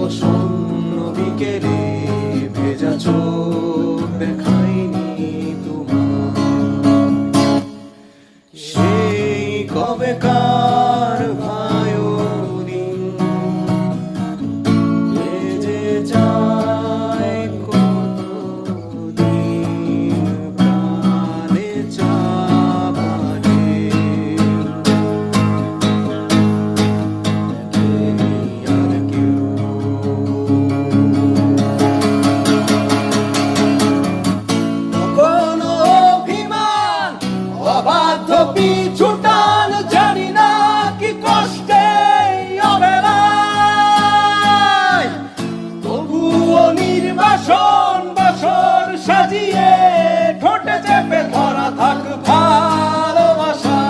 প্রসন্ন বিকেলে ভেজা চোখ দেখায়নি তোমার। সেই কবেকার ভায়োলিন বেজে যায় কতদিন প্রাণে চাপানে। আর কেউ কখনো অভিমান অবাধ্য পিছু টান জানি না কি কষ্টে অবেলায়, তবুও নির্বাসন বাসর সাজিয়ে ঠোঁটে চেপে ধরা থাক ভালোবাসা।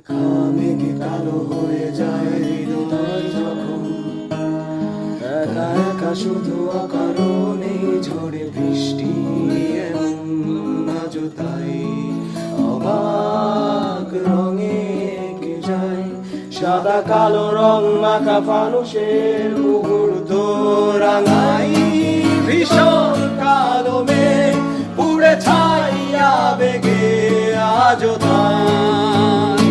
ঘামে কালো হয়ে যায় হৃদয় যখন একা একা শুধু অকারণে ঝড়ে বৃষ্টি এমন আজও তাই অবাক রঙে এঁকে যায়। সাদা কালো রং মাখা ফানুষের মুহূর্ত রাঙাই ভীষণ কালো মেঘ পুড়ে ছাইয়া বেগে আজও তাই।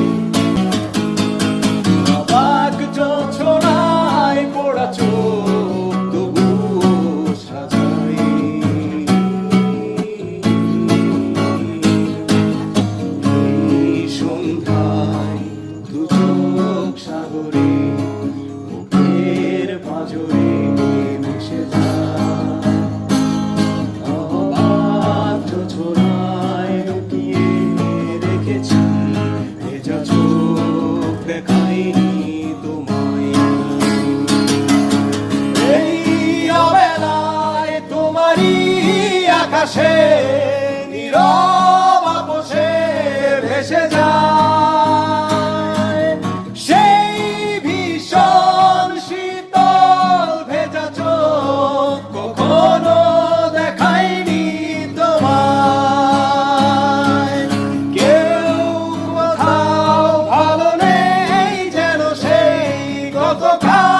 অবাক জোছনায় পোড়া চোখ তবুও সাজাই। এই সন্ধ্যায় দু চোখ সাগরে বুকের পাঁজরে মিশে যায়। অবাক জোছনায় লুকিয়ে রেখেছি ভেজা চোখ দেখায়নি তোমায়। এই অবেলায় তোমারই আকাশে নীরব আপোষে ভেসে যায় সেই ভীষণ শীতল ভেজা চোখ কখনো দেখায়নি তোমায়। কেউ কোথাও ভালো নেই যেন সেই গতকাল।